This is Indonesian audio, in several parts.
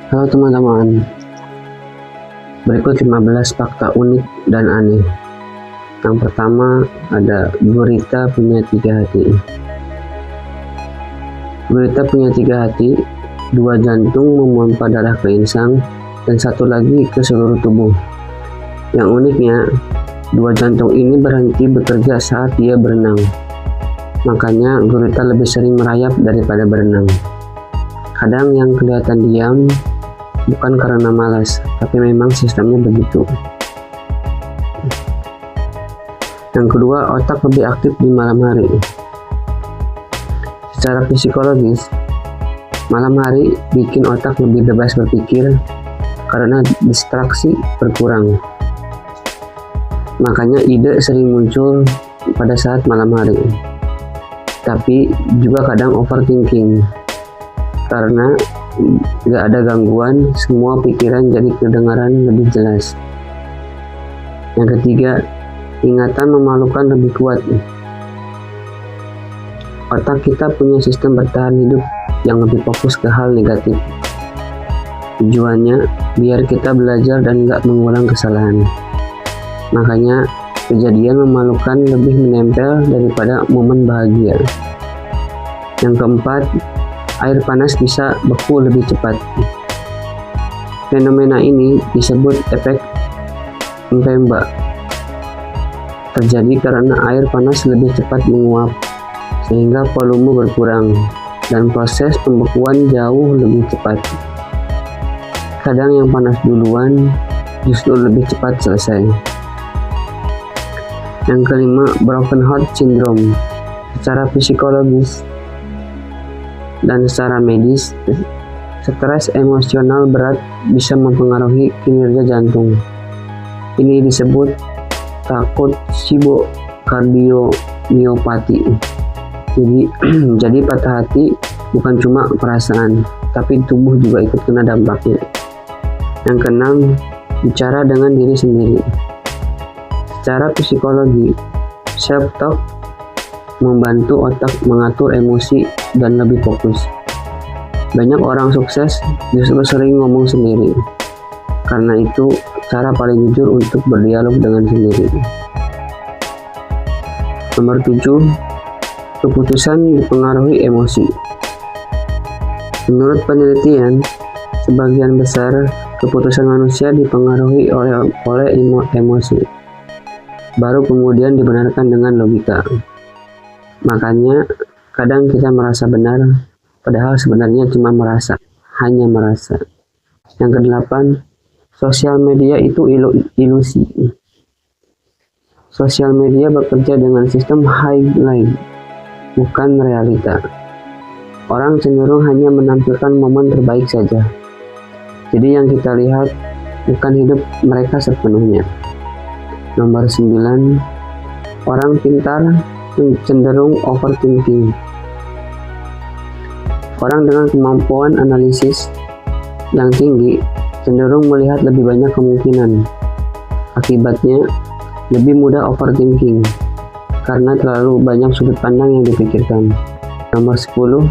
Halo teman-teman, berikut 15 fakta unik dan aneh. Yang pertama ada gurita punya 3 hati. Gurita punya 3 hati, 2 jantung memompa darah ke insang dan 1 lagi ke seluruh tubuh. Yang uniknya, 2 jantung ini berhenti bekerja saat dia berenang. Makanya gurita lebih sering merayap daripada berenang. Kadang yang kelihatan diam bukan karena malas, tapi memang sistemnya begitu. Yang kedua, otak lebih aktif di malam hari. Secara psikologis, malam hari bikin otak lebih bebas berpikir karena distraksi berkurang. Makanya ide sering muncul pada saat malam hari. Tapi juga kadang overthinking. Karena gak ada gangguan, semua pikiran jadi kedengaran lebih jelas. Yang ketiga, ingatan memalukan lebih kuat. Otak kita punya sistem bertahan hidup yang lebih fokus ke hal negatif. Tujuannya biar kita belajar dan gak mengulang kesalahan. Makanya kejadian memalukan lebih menempel daripada momen bahagia. Yang keempat, air panas bisa beku lebih cepat. Fenomena ini disebut efek Mpemba. Terjadi karena air panas lebih cepat menguap, sehingga volume berkurang, dan proses pembekuan jauh lebih cepat. Kadang yang panas duluan justru lebih cepat selesai. Yang kelima, broken heart syndrome. Secara psikologis dan secara medis, stres emosional berat bisa mempengaruhi kinerja jantung. Ini disebut takut kardiomyopati. Jadi patah hati bukan cuma perasaan, tapi tubuh juga ikut kena dampaknya. Yang keenam, bicara dengan diri sendiri. Secara psikologi, self-talk membantu otak mengatur emosi dan lebih fokus. Banyak orang sukses justru sering ngomong sendiri. Karena itu, cara paling jujur untuk berdialog dengan sendiri. Nomor 7, keputusan dipengaruhi emosi. Menurut penelitian, sebagian besar keputusan manusia dipengaruhi oleh emosi. Baru kemudian dibenarkan dengan logika. Makanya kadang kita merasa benar, padahal sebenarnya cuma hanya merasa. Yang kedelapan, sosial media itu ilusi. Sosial media bekerja dengan sistem highlight, bukan realita. Orang cenderung hanya menampilkan momen terbaik saja. Jadi yang kita lihat bukan hidup mereka sepenuhnya. Nomor 9, orang pintar cenderung overthinking. Orang dengan kemampuan analisis yang tinggi cenderung melihat lebih banyak kemungkinan. Akibatnya, lebih mudah overthinking karena terlalu banyak sudut pandang yang dipikirkan. Nomor 10,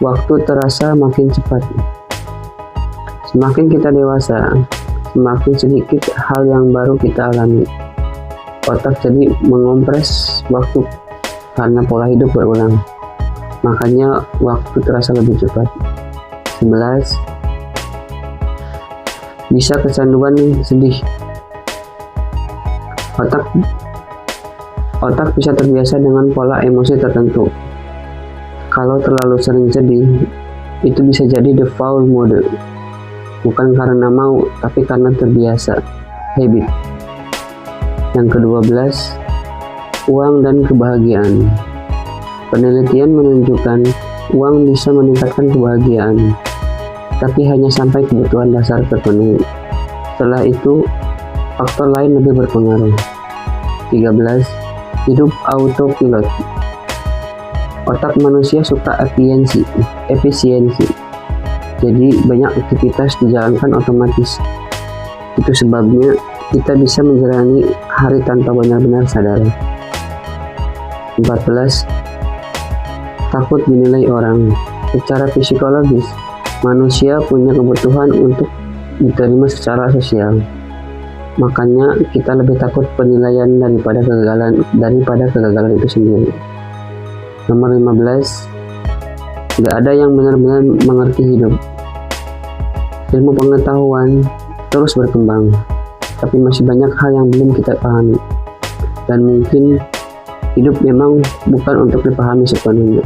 waktu terasa makin cepat. Semakin kita dewasa, semakin sedikit hal yang baru kita alami. Otak jadi mengompres waktu karena pola hidup berulang. Makanya waktu terasa lebih cepat. 11, bisa kecanduan sedih. Otak bisa terbiasa dengan pola emosi tertentu. Kalau terlalu sering sedih, itu bisa jadi default mode. Bukan karena mau, tapi karena terbiasa, habit. Yang ke-12, uang dan kebahagiaan. Penelitian menunjukkan uang bisa meningkatkan kebahagiaan, tapi hanya sampai kebutuhan dasar terpenuhi. Setelah itu, faktor lain lebih berpengaruh. 13, hidup autopilot. Otak manusia suka efisiensi. Jadi banyak aktivitas dijalankan otomatis. Itu sebabnya kita bisa menjalani hari tanpa benar-benar sadar. 14, takut dinilai orang. Secara psikologis, Manusia punya kebutuhan untuk diterima secara sosial. Makanya kita lebih takut penilaian daripada kegagalan itu sendiri. Nomor 15, gak ada yang benar-benar mengerti hidup. Ilmu pengetahuan terus berkembang, tapi masih banyak hal yang belum kita pahami. Dan mungkin hidup memang bukan untuk dipahami sepenuhnya.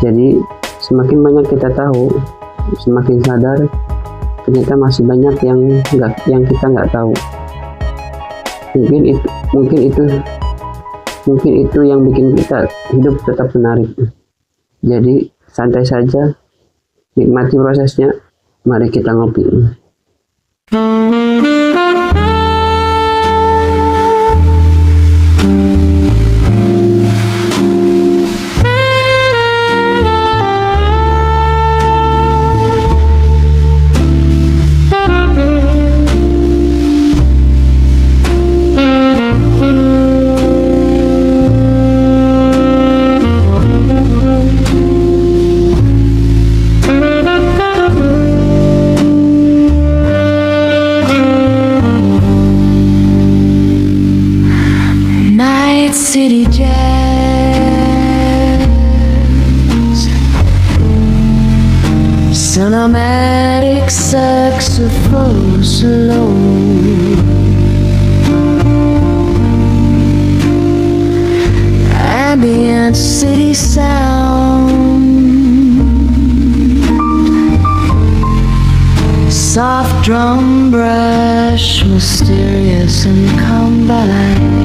Jadi semakin banyak kita tahu, semakin sadar ternyata masih banyak yang kita nggak tahu. Mungkin itu yang bikin kita hidup tetap menarik. Jadi santai saja, nikmati prosesnya. Mari kita ngopi. City jazz, cinematic saxophone slow, ambient city sound, soft drum brush, mysterious and combined.